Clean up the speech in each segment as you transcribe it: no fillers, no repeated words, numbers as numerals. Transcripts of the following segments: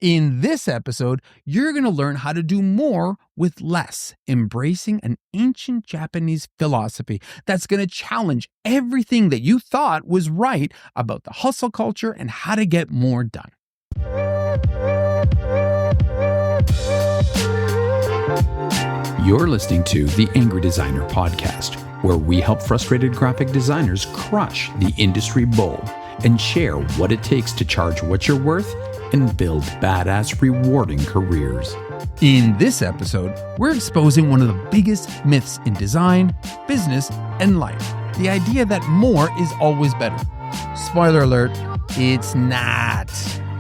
In this episode, you're going to learn how to do more with less, embracing an ancient Japanese philosophy that's going to challenge everything that you thought was right about the hustle culture and how to get more done. You're listening to the Angry Designer Podcast, where we help frustrated graphic designers crush the industry bull and share what it takes to charge what you're worth and build badass, rewarding careers. In this episode, we're exposing one of the biggest myths in design, business, and life. The idea that more is always better. Spoiler alert, it's not.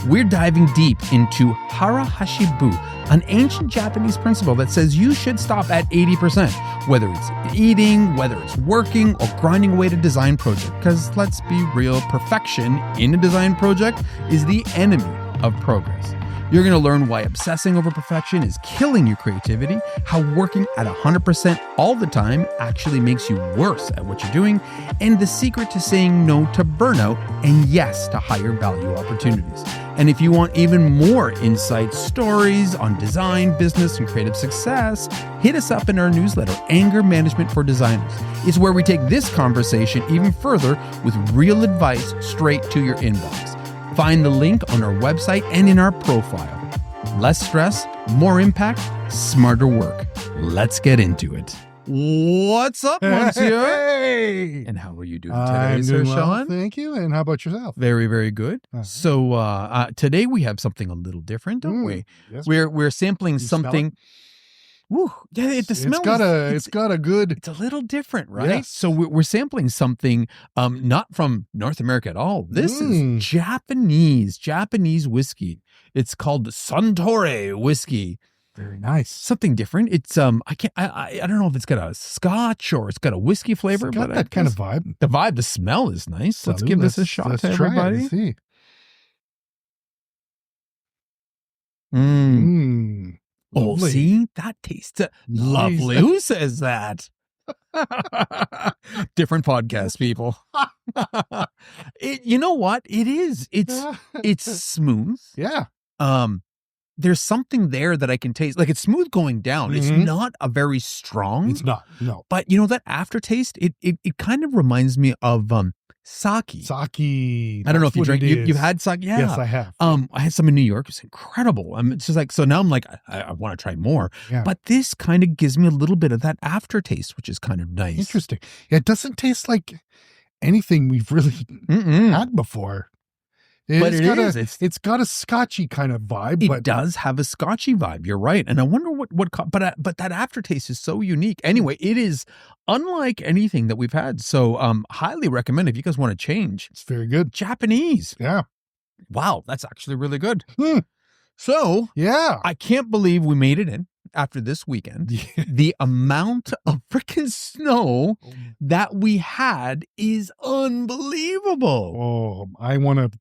We're diving deep into Hara Hachi Bu, an ancient Japanese principle that says you should stop at 80%, whether it's eating, whether it's working, or grinding away at a design project. Because let's be real, perfection in a design project is the enemy of progress. You're going to learn why obsessing over perfection is killing your creativity, how working at 100% all the time actually makes you worse at what you're doing, and the secret to saying no to burnout and yes to higher value opportunities. And if you want even more insight stories on design, business, and creative success, hit us up in our newsletter, Anger Management for Designers. It's where we take this conversation even further with real advice straight to your inbox. Find the link on our website and in our profile. Less stress, more impact, smarter work. Let's get into it. What's up, Monsieur? Hey! And how are you doing today, I'm Sir doing well, Sean? thank you. And how about yourself? Very, very good. All right. So today we have something a little different, don't we? Yes. We're sampling You smell something. Woo, yeah, the smell. It's got a good. It's a little different, right? Yes. So we're sampling something not from North America at all. This is Japanese whiskey. It's called Suntory whiskey. Very nice. Something different. It's I don't know if it's got a Scotch or it's got a whiskey flavor, It's got but that kind of vibe. the smell is nice. Let's Salud. give this a shot Let's to try everybody. it and see. Oh, Lovely. see, that tastes lovely. Nice. Who says that? Different podcast, people. You know what? It is. It's smooth. Yeah. There's something there that I can taste. Like it's smooth going down. It's Mhm. not a very strong. It's not. No. But you know that aftertaste. It kind of reminds me of sake. Sake. I don't know if you that's what drink. it You've is. had sake. Yeah. Yes, I have. I had some in New York. It's incredible. It's just like, so now I'm like, I want to try more. Yeah. But this kind of gives me a little bit of that aftertaste, which is kind of nice. Interesting. Yeah, it doesn't taste like anything we've really had before. But It's got a scotchy kind of vibe. It but does have a scotchy vibe. You're right. And I wonder but that aftertaste is so unique. Anyway, it is unlike anything that we've had. So highly recommend if you guys want to change. it's very good. Japanese. Yeah. Wow, that's actually really good. Hmm. So Yeah. I can't believe we made it in after this weekend. The amount of freaking snow that we had is unbelievable. Oh, I want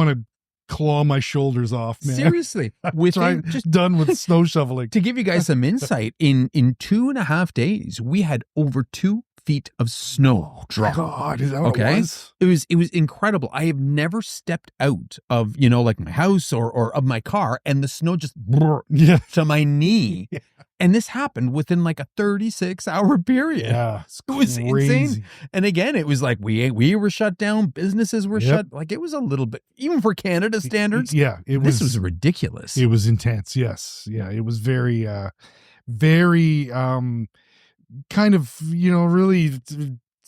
to claw my shoulders off, man. Seriously, I'm done with snow shoveling. To give you guys some insight, in 2.5 days, we had over 2 feet of snow drop. God, is that what Okay. it was? It was incredible. I have never stepped out of, like my house or of my car and the snow just Yeah. to my knee. Yeah. And this happened within like a 36-hour period. Yeah. It's It was crazy. insane. And again, it was like we were shut down, businesses were Yep. shut. Like it was a little bit, even for Canada standards. Yeah. This was ridiculous. It was intense. Yes. Yeah. It was very, very, kind of, really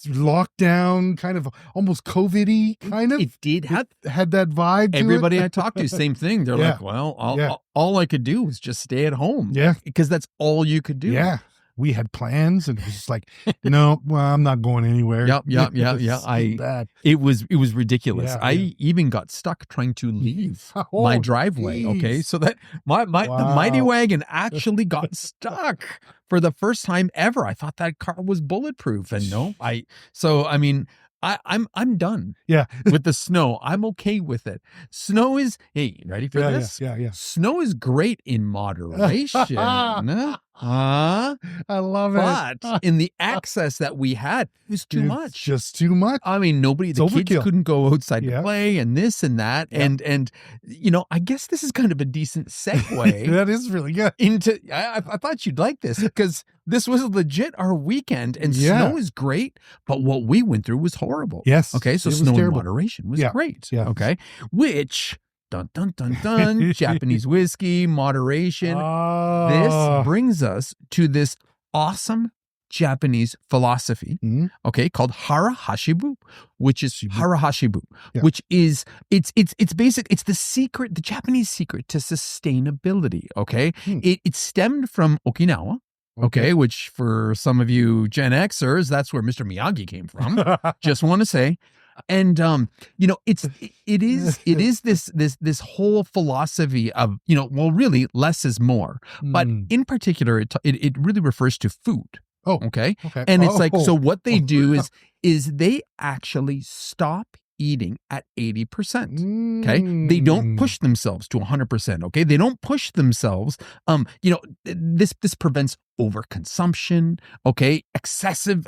locked down, kind of almost COVID-y, kind of. It did have had that vibe to everybody it. I talked to, same thing. They're Yeah. like, well, Yeah. all I could do was just stay at home. Yeah. Because that's all you could do. Yeah. We had plans and it was just like, no, well, I'm not going anywhere. Yep. It's bad. It was ridiculous. Yeah, I yeah. even got stuck trying to leave Oh, my driveway. geez. Okay. So that the mighty Wow. wagon actually got stuck for the first time ever. I thought that car was bulletproof. And no, I'm done Yeah. with the snow. I'm okay with it. Snow is, hey, ready for Yeah, this? yeah. Snow is great in moderation. huh? I love But it. in the access that we had, it was too It's much. just too much. I mean, the kids overkill. couldn't go outside to Yeah. play and this and that. Yeah. And, I guess this is kind of a decent segue That is really good. into, I thought you'd like this because this was legit our weekend and Yeah. snow is great, but what we went through was horrible. Yes. Okay. So it was snow in terrible. moderation was Yeah. great. Yeah. Okay. Which, dun, dun, dun, dun, Japanese whiskey, moderation. This brings us to this awesome Japanese philosophy, Mhm. okay, called Hara Hachi Bu, which is Hara Hachi Bu, Yeah. which is it's basic. It's the Japanese secret to sustainability. Okay, it stemmed from Okinawa. Okay, which for some of you Gen Xers, that's where Mr. Miyagi came from. Just want to say. And it is this whole philosophy of really less is more, but in particular it really refers to food. Oh, okay. okay. And it's like, so what they do is they actually stop eating at 80%. Okay. They don't push themselves to 100%. Okay. They don't push themselves. This prevents overconsumption. Okay. Excessive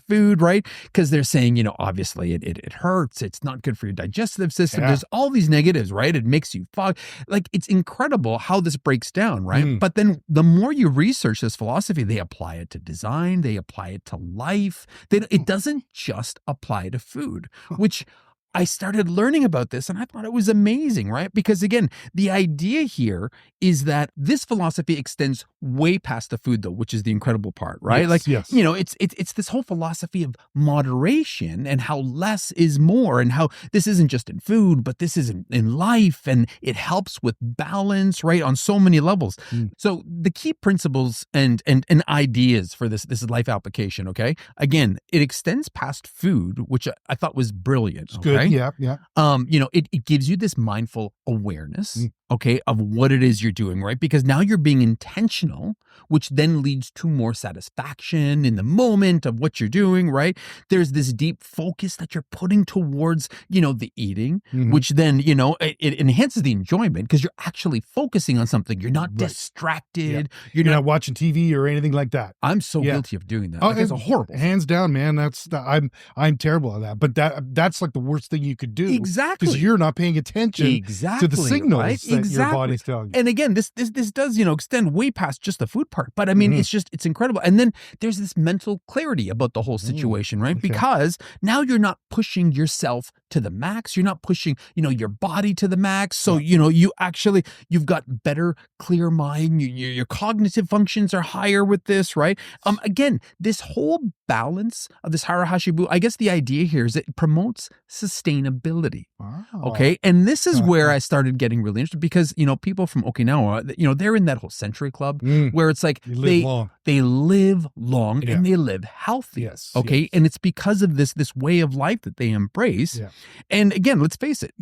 food, right? Because they're saying, obviously it hurts. It's not good for your digestive system. Yeah. There's all these negatives, right? It makes you fog. Like, it's incredible how this breaks down, right? But then the more you research this philosophy, they apply it to design, they apply it to life. It doesn't just apply to food, which I started learning about this and I thought it was amazing, right? Because again, the idea here is that this philosophy extends way past the food though, which is the incredible part, right? Yes. It's this whole philosophy of moderation and how less is more and how this isn't just in food, but this is in life and it helps with balance, right? On so many levels. So the key principles and ideas for this life application, okay? Again, it extends past food, which I thought was brilliant. It's good. Yeah. It gives you this mindful awareness, okay, of what it is you're doing, right? Because now you're being intentional, which then leads to more satisfaction in the moment of what you're doing, right? There's this deep focus that you're putting towards, the eating, which then, it enhances the enjoyment because you're actually focusing on something. You're not distracted. Yeah. You're not watching TV or anything like that. I'm so guilty of doing that. Oh, it's horrible. Hands down, man. I'm terrible at that. But that's like the worst thing you could do. Exactly. Because you're not paying attention to the signals that your body's telling you. And again, this does, extend way past just the food part. But I mean, it's incredible. And then there's this mental clarity about the whole situation, right? Okay. Because now you're not pushing yourself to the max. You're not pushing, your body to the max. So, you've got better, clear mind. Your cognitive functions are higher with this, right? Again, this whole balance of this Hara Hachi Bu, I guess the idea here is it promotes sustainability. Wow. Okay. And this is where I started getting really interested because, people from Okinawa, they're in that whole century club where it's like they live long and they live healthy. Yes. Okay. Yes. And it's because of this way of life that they embrace. Yeah. And again, let's face it,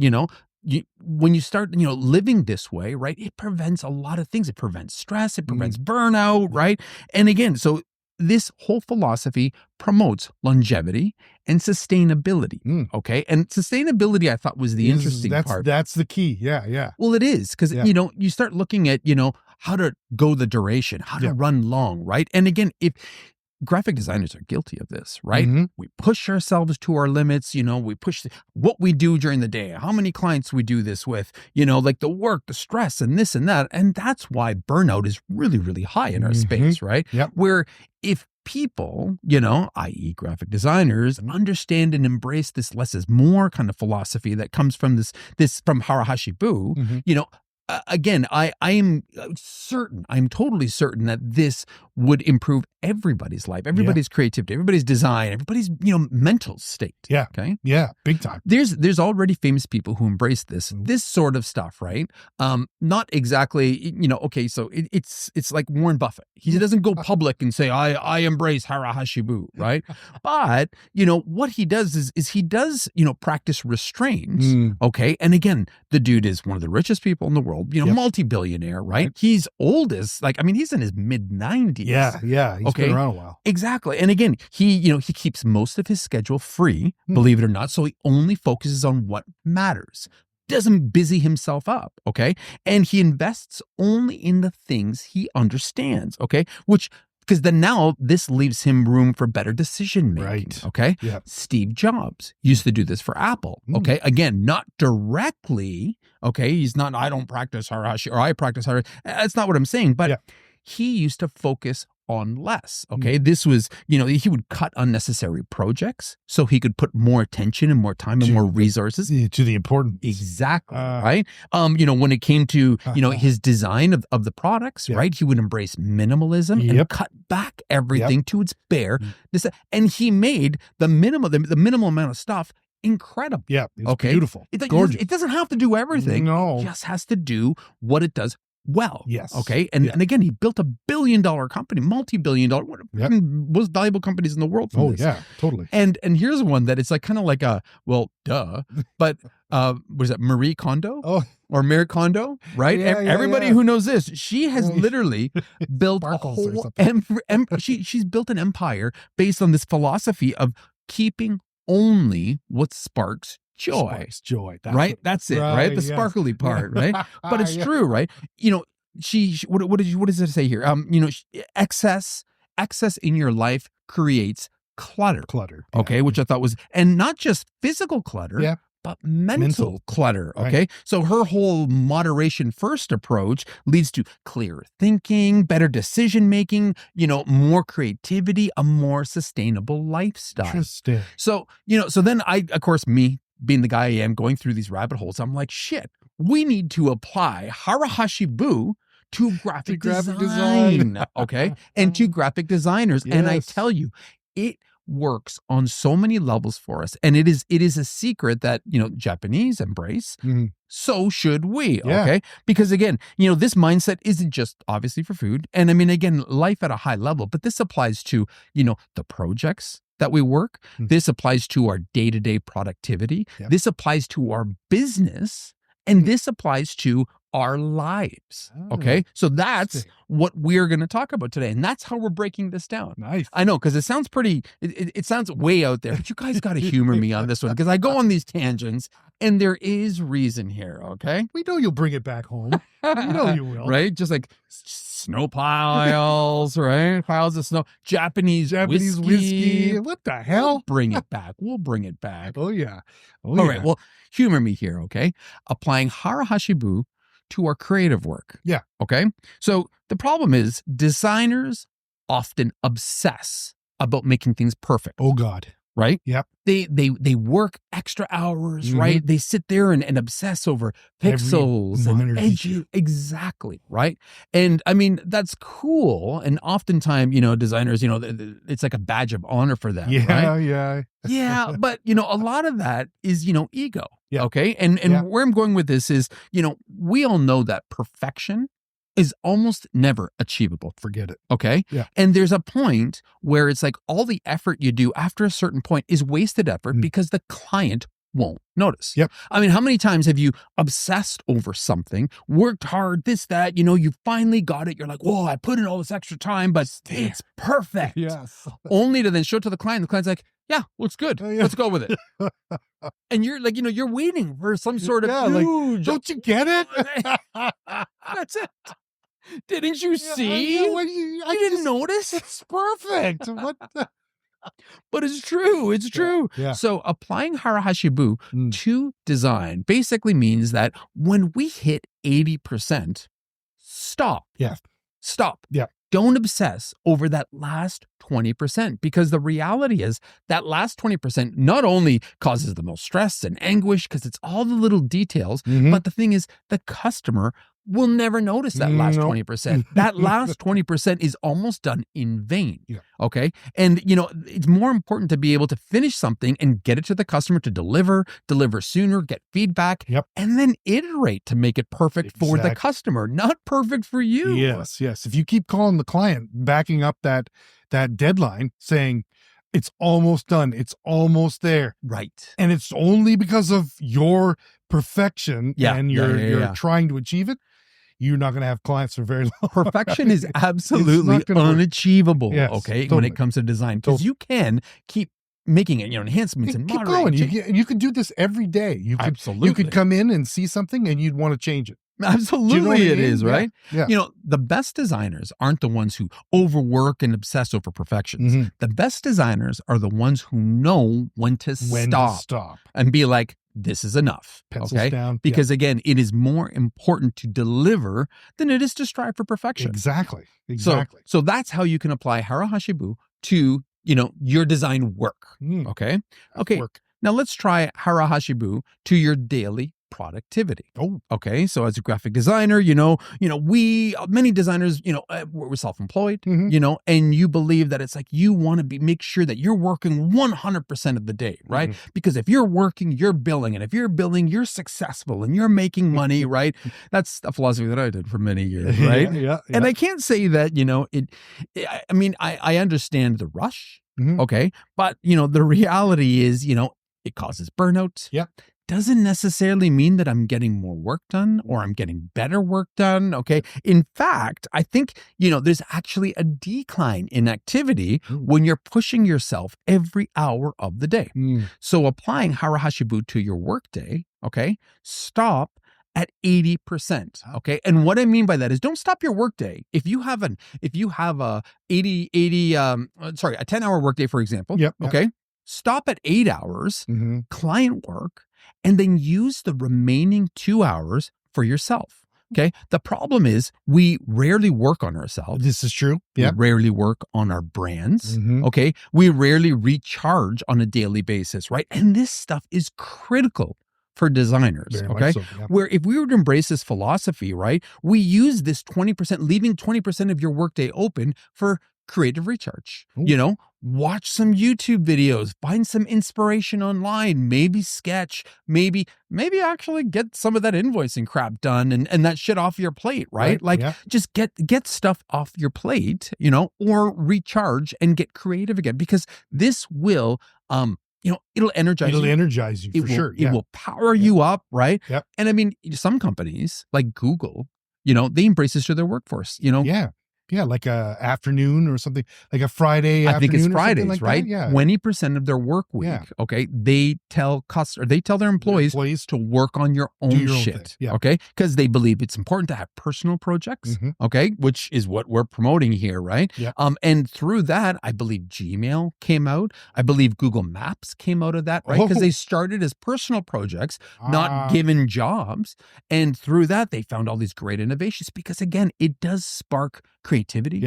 when you start, living this way, right, it prevents a lot of things. It prevents stress. It prevents burnout, right? And again, so this whole philosophy promotes longevity and sustainability. Okay. And sustainability, I thought, was the interesting part. That's the key. Yeah. Well, it is because, you start looking at, how to go the duration, how to run long, right? And again, if graphic designers are guilty of this, right? We push ourselves to our limits, we push what we do during the day, how many clients we do this with, like the work, the stress and this and that. And that's why burnout is really, really high in our space, right? Yep. Where if people, i.e. graphic designers, understand and embrace this less is more kind of philosophy that comes from this from Hara Hachi Bu, again, I'm totally certain that this would improve everybody's life, everybody's creativity, everybody's design, everybody's, mental state. Yeah. Okay. Yeah. Big time. There's already famous people who embrace this sort of stuff, right? Not exactly, okay. So it's like Warren Buffett. He doesn't go public and say, I embrace Hara Hachi Bu, right? But, what he does is he does, practice restraints. Okay. And again, the dude is one of the richest people in the world, multi-billionaire, right? He's oldest, he's in his mid-90s. Yeah. He's been around a while. Exactly. And again, he keeps most of his schedule free, believe it or not. So he only focuses on what matters. doesn't busy himself up, okay? And he invests only in the things he understands, okay? Because then now this leaves him room for better decision making, Right. okay? Yeah. Steve Jobs used to do this for Apple, okay? Again, not directly, okay? He's not, I don't practice Hara Hachi, or I practice Hara. That's not what I'm saying, but he used to focus on less, okay? This was, he would cut unnecessary projects so he could put more attention and more time and more resources to the important. Exactly, right? When it came to, his design of the products, right? He would embrace minimalism and cut back everything to its bare. And he made the minimal amount of stuff incredible. Yeah, it's beautiful. It's gorgeous. It doesn't have to do everything. No. It just has to do what it does well. Yes. Okay. And again, he built $1 billion company, multi-billion-dollar, one of the most valuable companies in the world. Yeah, totally. And here's one that it's like kind of like duh. But was it Marie Kondo? Oh. Or Marie Kondo, right? Everybody who knows this, she has literally built a whole she's built an empire based on this philosophy of keeping only what sparks joy. Right? That's it, right? The sparkly part, right? But it's true, right? What does it say here? Excess in your life creates clutter. Okay, which I thought was, and not just physical clutter, but mental clutter. Okay. Right. So her whole moderation first approach leads to clearer thinking, better decision making, more creativity, a more sustainable lifestyle. Interesting. So then of course, me being the guy I am going through these rabbit holes, I'm like, shit, we need to apply Hara Hachi Bu to graphic design. Okay. And to graphic designers. Yes. And I tell you, it works on so many levels for us. And it is a secret that, Japanese embrace. So should we. Okay. Because again, this mindset isn't just obviously for food. And I mean, again, life at a high level, but this applies to, the projects that we work. This applies to our day-to-day productivity. This applies to our business. And this applies to our lives. Okay. So that's what we're going to talk about today. And that's how we're breaking this down. Nice. I know, because it sounds it sounds way out there, but you guys got to humor me on this one, because I go on these tangents and there is reason here. Okay. We know you'll bring it back home. We know you will. Right. Just like snow piles, right? Piles of snow, Japanese whiskey. What the hell? We'll bring it back. Oh yeah. All right. Well, humor me here. Okay. Applying Hara Hachi Bu to our creative work. Yeah. Okay. So the problem is designers often obsess about making things perfect. Oh God. Right? Yep. They work extra hours, right? They sit there and obsess over pixels and edges. Exactly. Right. And I mean, that's cool. And oftentimes, designers, it's like a badge of honor for them. Yeah. Right? Yeah. Yeah. But, a lot of that is, ego. Yeah. Okay. And where I'm going with this is, we all know that perfection is almost never achievable. Forget it. Okay. Yeah. And there's a point where it's like all the effort you do after a certain point is wasted effort because the client won't notice. Yep. I mean, how many times have you obsessed over something, worked hard, this, that, you finally got it. You're like, whoa, I put in all this extra time, but it's perfect. Yes. Only to then show it to the client. The client's like, yeah, looks good. Let's go with it. And you're like, you're waiting for some sort of huge. Don't you get it? That's it. Didn't you see? I didn't notice. It's perfect. What the? But it's true. It's true. Yeah. So applying Hara Hachi Bu to design basically means that when we hit 80%, stop. Yeah. Stop. Yeah. Don't obsess over that last 20%, because the reality is that last 20% not only causes the most stress and anguish because it's all the little details, but the thing is the customer will never notice that last 20%. That last 20% is almost done in vain. Yeah. Okay. And, it's more important to be able to finish something and get it to the customer to deliver sooner, get feedback, and then iterate to make it perfect for the customer, not perfect for you. Yes. If you keep calling the client, backing up that deadline, saying, it's almost done, it's almost there. Right. And it's only because of your perfection and you're trying to achieve it, you're not going to have clients for very long. Perfection is absolutely unachievable, yes, okay, totally. when it comes to design. Because you can keep making it, enhancements and Keep moderating. going. You could do this every day. Absolutely. You could come in and see something and you'd want to change it. Absolutely, Do you know what I it mean? is, right? Yeah. The best designers aren't the ones who overwork and obsess over perfections. Mhm. The best designers are the ones who know when to stop and be like, this is enough. Pencils down. Because again, it is more important to deliver than it is to strive for perfection. Exactly. So that's how you can apply Hara Hachi Bu to, your design work. Okay. Work. Now let's try Hara Hachi Bu to your daily productivity. Oh, okay. So as a graphic designer, many designers, we're self-employed, and you believe that it's like you want to make sure that you're working 100% of the day, right? Because if you're working, you're billing, and if you're billing, you're successful and you're making money, right? That's a philosophy that I did for many years, right? Yeah. And I can't say that, I understand the rush, okay, but the reality is, it causes burnout. Yep. Doesn't necessarily mean that I'm getting more work done or I'm getting better work done. Okay. In fact, I think, there's actually a decline in activity when you're pushing yourself every hour of the day. So applying Hara Hachi Bu to your workday, okay, stop at 80%. Okay. And what I mean by that is don't stop your workday. If you have a 10-hour workday, for example, okay, stop at 8 hours, client work, and then use the remaining 2 hours for yourself. Okay. The problem is we rarely work on ourselves. This is true. We rarely work on our brands. Okay. We rarely recharge on a daily basis, right? And this stuff is critical for designers. Very okay. much so, yeah. Where if we were to embrace this philosophy, right, we use this 20%, leaving 20% of your workday open for creative recharge. Watch some YouTube videos, find some inspiration online, maybe sketch, maybe actually get some of that invoicing crap done and that shit off your plate, right? Just get stuff off your plate, or recharge and get creative again, because this will, it'll energize you. It'll energize you for sure. It will power you up, right? Yep. And some companies like Google, they embrace this to their workforce, Yeah, like a afternoon or something, like a Friday afternoon. I think it's Fridays, like right? That. Yeah. 20% of their work week, okay, they tell their employees to work on your own shit, okay? Because they believe it's important to have personal projects, okay, which is what we're promoting here, right? Yeah. And through that, I believe Gmail came out. I believe Google Maps came out of that, right? Because they started as personal projects, not given jobs. And through that, they found all these great innovations because, again, it does spark creativity,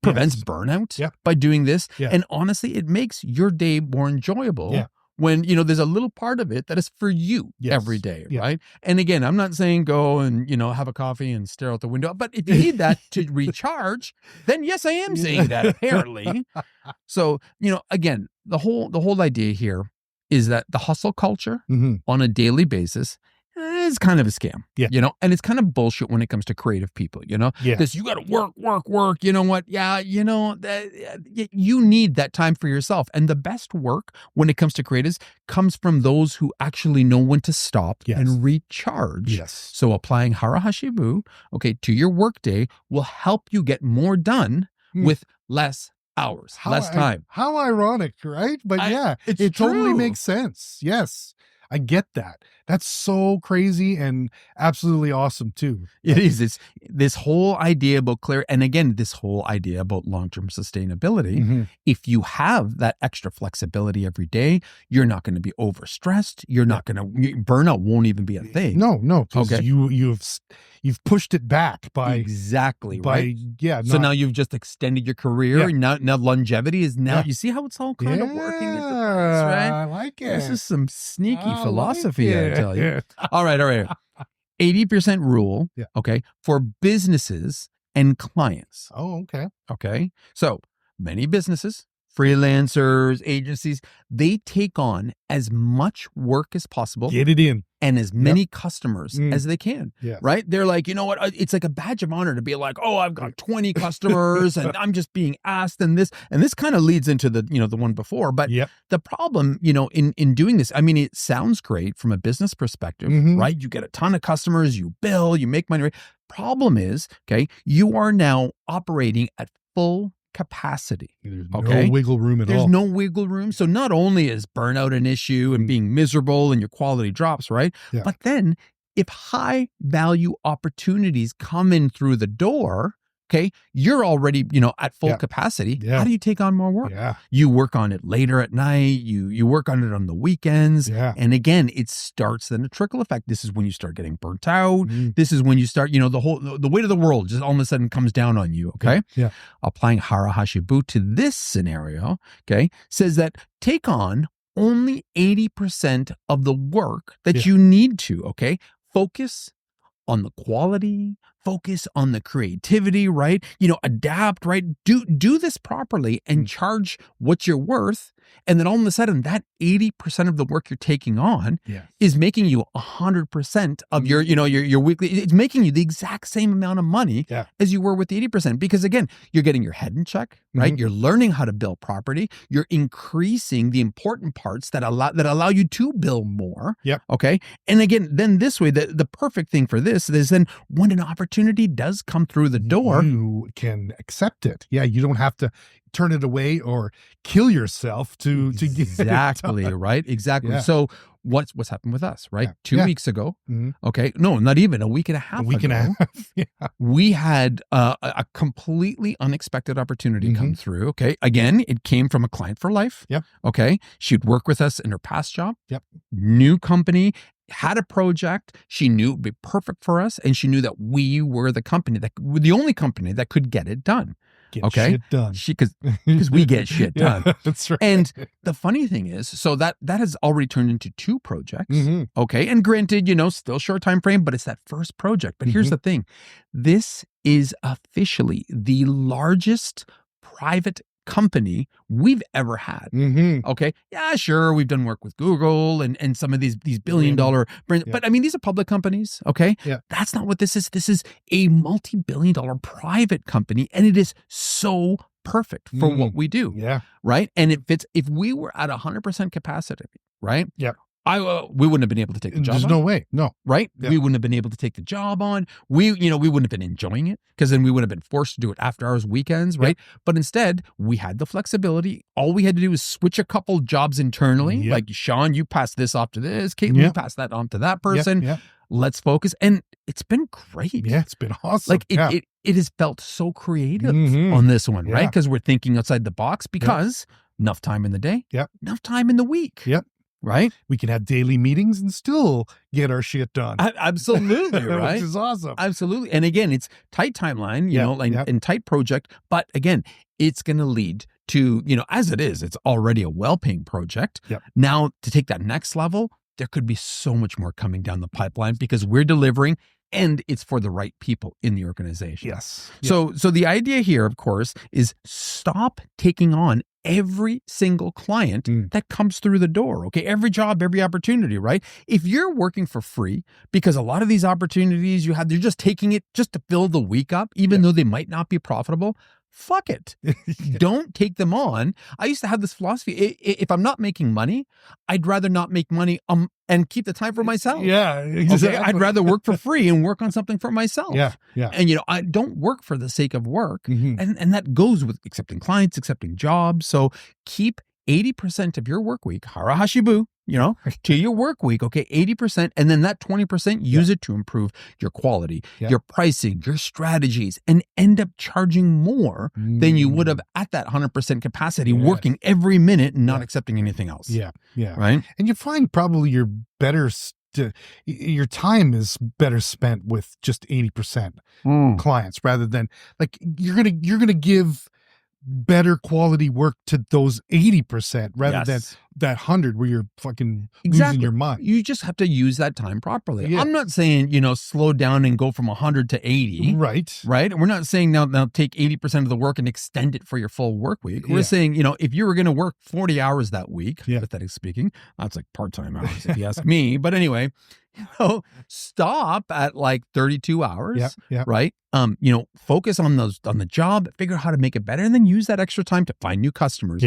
prevents burnout by doing this. And honestly, it makes your day more enjoyable when, there's a little part of it that is for you every day, right? And again, I'm not saying go and, have a coffee and stare out the window, but if you need that to recharge, then yes, I am saying that apparently. So, again, the whole idea here is that the hustle culture on a daily basis is kind of a scam, and it's kind of bullshit when it comes to creative people, this, you got to work, you know what? Yeah. You need that time for yourself. And the best work when it comes to creatives comes from those who actually know when to stop and recharge. Yes. So applying Hara Hachi Bu, okay, to your workday will help you get more done with less hours, less time. How ironic, right? But it totally makes sense. Yes. I get that. That's so crazy and absolutely awesome too. It is. It's this whole idea about and again, this whole idea about long-term sustainability. If you have that extra flexibility every day, you're not going to be overstressed. You're not going to, burnout won't even be a thing. No. Okay. You've pushed it back by right. So now you've just extended your career. Now longevity is you see how it's all kind of working into place, right? I like it. This is some sneaky philosophy, I tell you. All right. 80% rule, okay, for businesses and clients. Oh, okay. Okay. So many businesses, freelancers, agencies, they take on as much work as possible. Get it in. And as many customers as they can, Yes. right? They're like, you know what? It's like a badge of honor to be like, oh, I've got 20 customers and I'm just being asked and this kind of leads into the, the one before. But the problem, in doing this, I mean, it sounds great from a business perspective, right? You get a ton of customers, you bill, you make money. Problem is, okay, you are now operating at full capacity. There's Okay. no wiggle room at There's all. no wiggle room. So not only is burnout an issue and being miserable and your quality drops, right? Yeah. But then if high value opportunities come in through the door, okay, you're already, at full capacity. Yeah. How do you take on more work? Yeah. You work on it later at night. You work on it on the weekends. Yeah. And again, it starts then a trickle effect. This is when you start getting burnt out. This is when you start, the weight of the world just all of a sudden comes down on you. Okay. Yeah. Applying Hara Hachi Bu to this scenario, okay, says that take on only 80% of the work that you need to, okay? Focus on the quality, focus on the creativity, right? Adapt, right? Do this properly and charge what you're worth. And then all of a sudden that 80% of the work you're taking on is making you 100% of your weekly, it's making you the exact same amount of money as you were with the 80%. Because again, you're getting your head in check, right? You're learning how to build property. You're increasing the important parts that allow you to build more. Yep. Okay. And again, then this way, the perfect thing for this is then when an opportunity does come through the door, you can accept it. Yeah. You don't have to turn it away or kill yourself to get exactly, it done. right? Exactly. Yeah. So what's happened with us, right? Yeah. 2 weeks ago. Okay. No, not even a week and a half ago. Yeah. We had a completely unexpected opportunity come through. Okay. Again, it came from a client for life. Yep. Okay. She'd worked with us in her past job. Yep. New company, had a project. She knew it would be perfect for us. And she knew that we were the only company that could get it done. Get shit done. Because we get shit done. Yeah, that's right. And the funny thing is, so that has already turned into 2 projects. Okay. And granted, still short time frame, but it's that first project. But here's the thing. This is officially the largest private company we've ever had. Okay. Yeah, sure. We've done work with Google and some of these billion-dollar brands, but I mean, these are public companies. Okay. Yeah. That's not what this is. This is a multi-billion-dollar private company, and it is so perfect for what we do. Yeah. Right. And it fits. If we were at 100% capacity, right? Yeah. We wouldn't have been able to take the job There's on. no way. No. Right? Yeah. We wouldn't have been able to take the job on. We wouldn't have been enjoying it because then we would have been forced to do it after hours, weekends, right? But instead, we had the flexibility. All we had to do was switch a couple jobs internally. Like, Sean, you pass this off to this. Caitlin, you pass that on to that person. Yeah. Let's focus. And it's been great. Yeah, it's been awesome. Like it has felt so creative on this one, right? Because we're thinking outside the box because enough time in the day, enough time in the week. Yep. Right? We can have daily meetings and still get our shit done. Absolutely, right? Which is awesome. Absolutely. And again, it's tight timeline, and tight project. But again, it's going to lead to, as it is, it's already a well-paying project. Yep. Now, to take that next level, there could be so much more coming down the pipeline because we're delivering and it's for the right people in the organization. Yes. So the idea here, of course, is stop taking on every single client that comes through the door. Okay. Every job, every opportunity, right? If you're working for free, because a lot of these opportunities you have, they're just taking it just to fill the week up, even though they might not be profitable. Fuck it. Don't take them on. I used to have this philosophy. If I'm not making money, I'd rather not make money and keep the time for myself. Yeah. Exactly. Okay? I'd rather work for free and work on something for myself. Yeah. Yeah. And, I don't work for the sake of work. And that goes with accepting clients, accepting jobs. So keep 80% of your work week, Hara Hachi Bu, to your work week, okay, 80%. And then that 20%, use it to improve your quality, your pricing, your strategies, and end up charging more than you would have at that 100% capacity, working every minute and not accepting anything else. Yeah. Yeah. Right. And you find probably you're better your time is better spent with just 80% clients rather than like you're going to give better quality work to those 80% rather than that 100 where you're fucking losing your mind. You just have to use that time properly. Yeah. I'm not saying, slow down and go from 100 to 80. Right. Right. We're not saying now take 80% of the work and extend it for your full work week. We're saying, if you were going to work 40 hours that week, hypothetically speaking, that's like part-time hours if you ask me. But anyway, stop at like 32 hours, right? Focus on the job, figure out how to make it better, and then use that extra time to find new customers,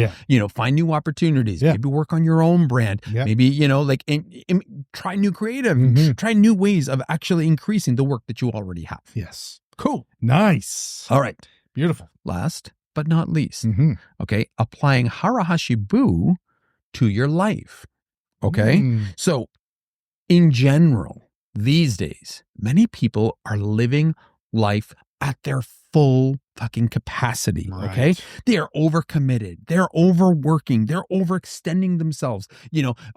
find new opportunities, maybe work on your own brand, maybe, try new creative, try new ways of actually increasing the work that you already have. Yes. Cool. Nice. All right. Beautiful. Last but not least, okay, applying Hara Hachi Bu to your life. Okay. So in general, these days, many people are living life at their full fucking capacity. Right. Okay. They are overcommitted. They're overworking. They're overextending themselves.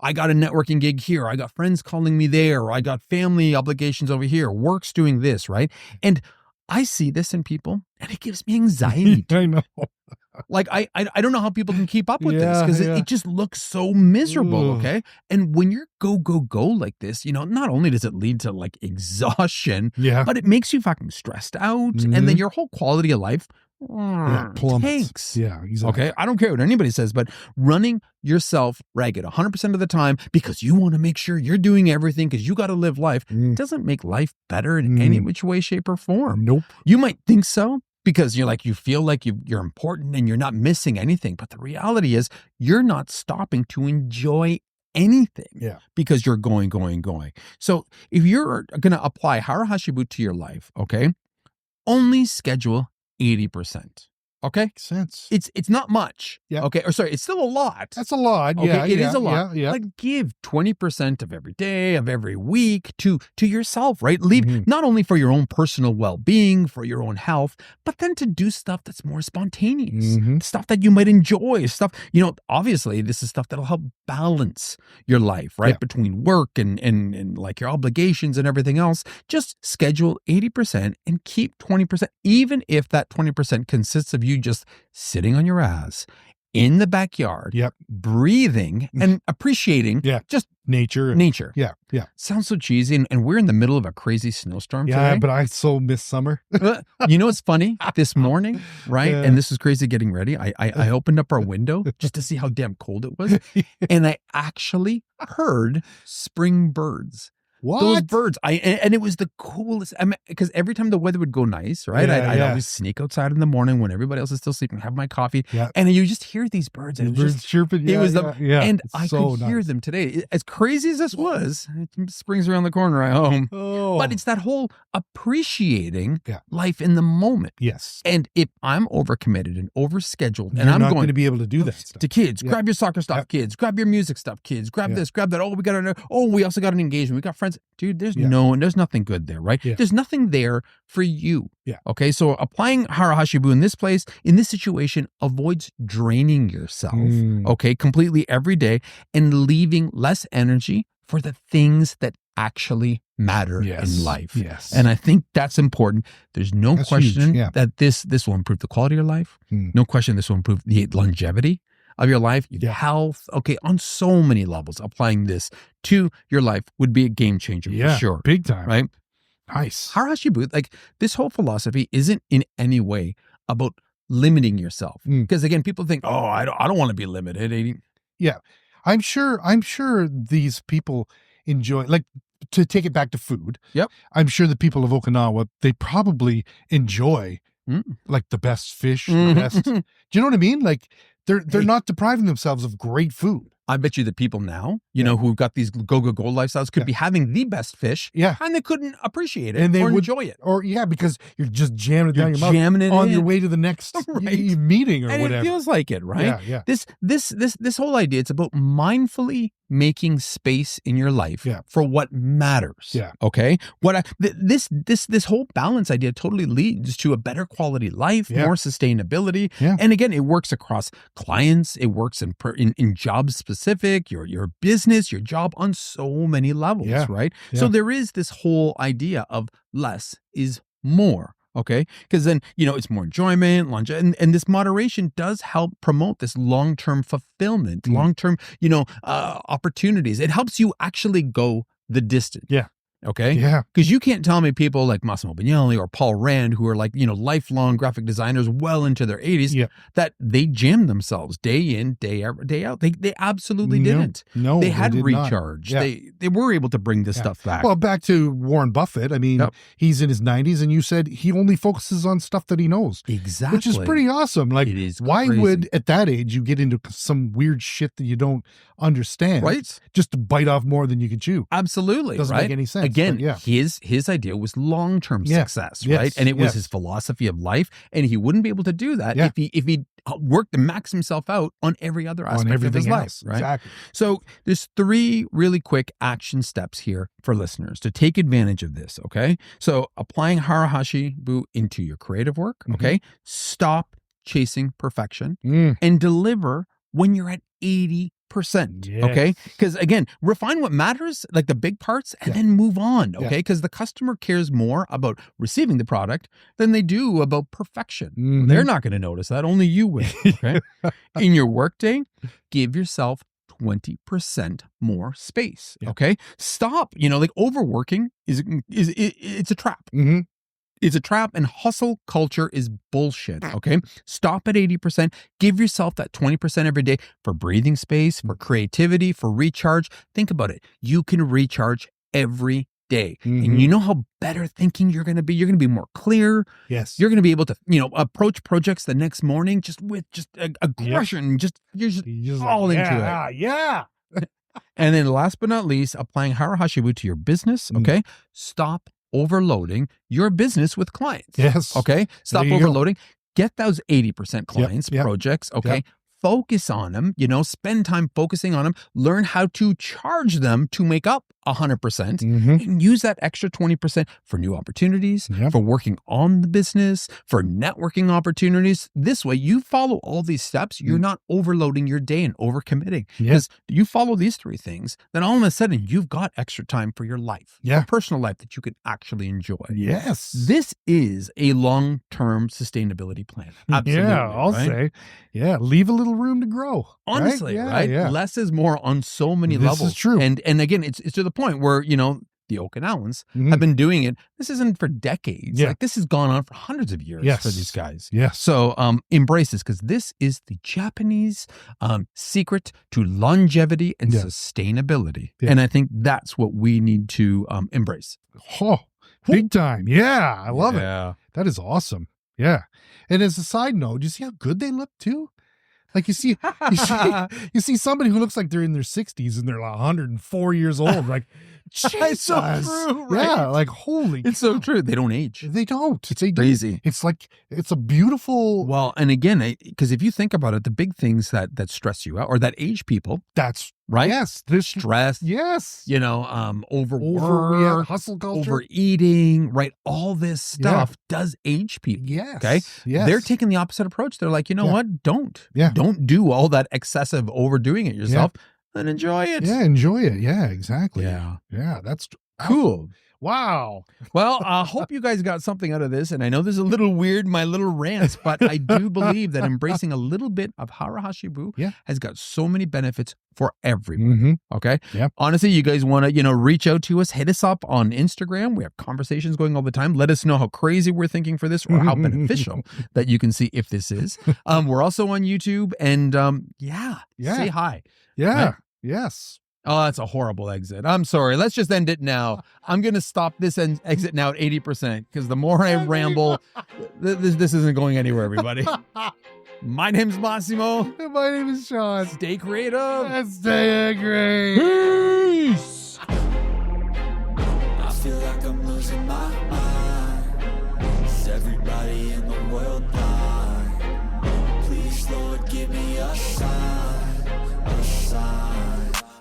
I got a networking gig here. I got friends calling me there. I got family obligations over here. Work's doing this. Right. And I see this in people and it gives me anxiety. I know. Like, I don't know how people can keep up with this because it just looks so miserable. Okay. And when you're go like this, not only does it lead to like exhaustion, but it makes you fucking stressed out. And then your whole quality of life tanks. Yeah, exactly. Okay. I don't care what anybody says, but running yourself ragged 100% of the time because you want to make sure you're doing everything because you got to live life doesn't make life better in any which way, shape, or form. Nope. You might think so, because you feel like you're important and you're not missing anything. But the reality is you're not stopping to enjoy anything because you're going. So if you're going to apply Hara Hachi Bu to your life, okay, only schedule 80%. Okay. Makes sense. It's not much. Yeah. Okay. Or sorry, it's still a lot. That's a lot. Okay? Yeah. It is a lot. Yeah. Like give 20% of every day, of every week to yourself, right? Leave not only for your own personal well-being, for your own health, but then to do stuff that's more spontaneous, stuff that you might enjoy, stuff, obviously this is stuff that'll help balance your life, right? Between work and like your obligations and everything else. Just schedule 80% and keep 20%, even if that 20% consists of you just sitting on your ass in the backyard, breathing and appreciating just nature. Yeah. Sounds so cheesy. And we're in the middle of a crazy snowstorm today. But I so miss summer. It's funny this morning, right? Yeah. And this is crazy getting ready. I opened up our window just to see how damn cold it was. And I actually heard spring birds. What? Those birds. And it was the coolest. Because every time the weather would go nice, right? I'd always sneak outside in the morning when everybody else is still sleeping, have my coffee, and you just hear these birds. And birds chirping. It was and I could hear them today. As crazy as this was, spring's around the corner, I home. But it's that whole appreciating life in the moment. Yes. And if I'm overcommitted and overscheduled, and I'm not going going to be able to do that stuff. To kids, grab your soccer stuff, kids, grab your music stuff, kids, grab this, grab that. We also got an engagement. We got friends. Dude, there's nothing good there, right? There's nothing there for you. Yeah. Okay. So applying Hara Hachi Bu in this situation, avoids draining yourself, okay, completely every day and leaving less energy for the things that actually matter in life. Yes. And I think that's important. There's no question that this will improve the quality of your life. No question this will improve the longevity of your life, your health, okay, on so many levels. Applying this to your life would be a game changer for sure. Big time. Right? Nice. Hara Hachi Bu, like this whole philosophy isn't in any way about limiting yourself. Because again, people think, I don't want to be limited. Yeah. I'm sure these people enjoy, like, to take it back to food. Yep. I'm sure the people of Okinawa, they probably enjoy like the best fish, the best. Do you know what I mean? Like they're not depriving themselves of great food. I bet you the people now, who've got these go lifestyles could be having the best fish. Yeah. And they couldn't appreciate it and they or would enjoy it. Or because you're just jamming it down your mouth on your way to the next meeting or whatever. It feels like it, right? Yeah. This whole idea, it's about mindfully making space in your life for what matters. Yeah. Okay. This whole balance idea totally leads to a better quality life, more sustainability. Yeah. And again, it works across clients. It works in job specific, your business, your job on so many levels, right? Yeah. So there is this whole idea of less is more. Okay. Because then, it's more enjoyment, and this moderation does help promote this long-term fulfillment, long-term, opportunities. It helps you actually go the distance. Yeah. Okay. Yeah. Because you can't tell me people like Massimo Bagnelli or Paul Rand, who are like, lifelong graphic designers well into their 80s, that they jammed themselves day in, day out. They absolutely didn't. No, they had did recharge. Yeah. They were able to bring this stuff back. Well, back to Warren Buffett. I mean, he's in his 90s and you said he only focuses on stuff that he knows. Exactly. Which is pretty awesome. Like, it is why crazy. would at that age you get into some weird shit that you don't understand? Right. Just to bite off more than you can chew. Absolutely. Doesn't make any sense. but yeah. his idea was long-term success, Yes. right? And it was Yes. his philosophy of life, and he wouldn't be able to do that Yeah. if he worked to max himself out on every other aspect On everything of his else. life, right? Exactly. So there's 3 really quick action steps here for listeners to take advantage of this, okay? So applying Hara Hachi Bu into your creative work, okay? Stop chasing perfection and deliver when you're at 80%, okay? Because again, refine what matters, like the big parts, and then move on, okay? Because the customer cares more about receiving the product than they do about perfection. They're not going to notice that. Only you will, okay? In your workday, give yourself 20% more space, okay? Stop, like overworking it's a trap. It's a trap, and hustle culture is bullshit, okay? Stop at 80%. Give yourself that 20% every day for breathing space, for creativity, for recharge. Think about it. You can recharge every day. And you know how better thinking you're going to be? You're going to be more clear. Yes. You're going to be able to, approach projects the next morning just with aggression. You're just all into it. Yeah. And then last but not least, applying Hara Hachi Bu to your business, okay? Stop overloading your business with clients. Yes. Okay? Stop overloading. Get those 80% clients, projects, okay? Focus on them, spend time focusing on them. Learn how to charge them to make up 100%. And use that extra 20% for new opportunities, for working on the business, for networking opportunities. This way, you follow all these steps. You're not overloading your day and overcommitting. Because you follow these 3 things, then all of a sudden, you've got extra time for your life, your personal life that you can actually enjoy. Yes. This is a long-term sustainability plan. Absolutely. Yeah, I'll say. Yeah, leave a little room to grow. Honestly, right? Yeah. Less is more on so many levels. This is true. And again, it's to the point where, the Okinawans have been doing it. This isn't for decades. Like this has gone on for hundreds of years for these guys. Yes. So embrace this, because this is the Japanese secret to longevity and sustainability. And I think that's what we need to embrace. Oh, big time. Yeah, I love it. That is awesome. Yeah. And as a side note, you see how good they look too? Like you see somebody who looks like they're in their 60s and they're like 104 years old. Like, it's so true, right? Yeah, like holy. It's so true. They don't age. They don't. It's crazy. It's like it's a beautiful. Well, and again, because if you think about it, the big things that stress you out or that age people. That's right. Yes. Stress. Yes. Overwork, hustle culture, overeating, right? All this stuff does age people. Yes. Okay. Yes. They're taking the opposite approach. They're like, what? Don't do all that excessive overdoing it yourself. And enjoy it. Yeah, enjoy it. Yeah, exactly. Yeah. Yeah, that's cool. Wow. Well, I hope you guys got something out of this. And I know this is a little weird, my little rants, but I do believe that embracing a little bit of Hara Hachi Bu has got so many benefits for everyone. Okay. Yeah. Honestly, you guys want to, reach out to us, hit us up on Instagram. We have conversations going all the time. Let us know how crazy we're thinking for this or how beneficial that you can see if this is. We're also on YouTube and say hi. Yeah. Right? Yes. Oh, that's a horrible exit. I'm sorry. Let's just end it now. I'm going to stop this exit now at 80% because the more I ramble, this isn't going anywhere, everybody. My name's Massimo. And my name is Sean. Stay creative. And stay angry. Peace. I feel like I'm losing my mind. Is everybody in the world blind? Please, Lord, give me a sign, a sign.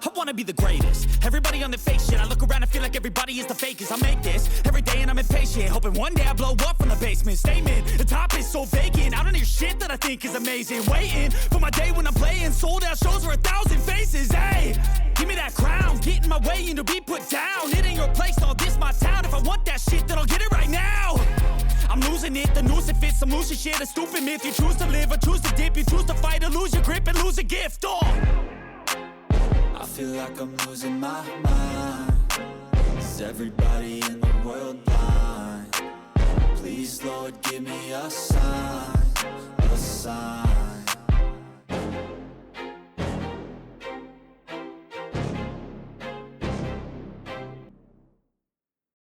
I wanna be the greatest. Everybody on the fake shit. I look around and feel like everybody is the fakest. I make this every day and I'm impatient, hoping one day I blow up from the basement. Statement, the top is so vacant. I don't hear shit that I think is amazing. Waiting for my day when I'm playing sold out shows for 1,000 faces. Hey, give me that crown. Get in my way and to be put down. It ain't your place, all this my town. If I want that shit, then I'll get it right now. I'm losing it, the noose it fits. I'm losing shit, a stupid myth. You choose to live or choose to dip. You choose to fight or lose your grip and lose a gift. I feel like I'm losing my mind. Is everybody in the world blind? Please, Lord, give me a sign.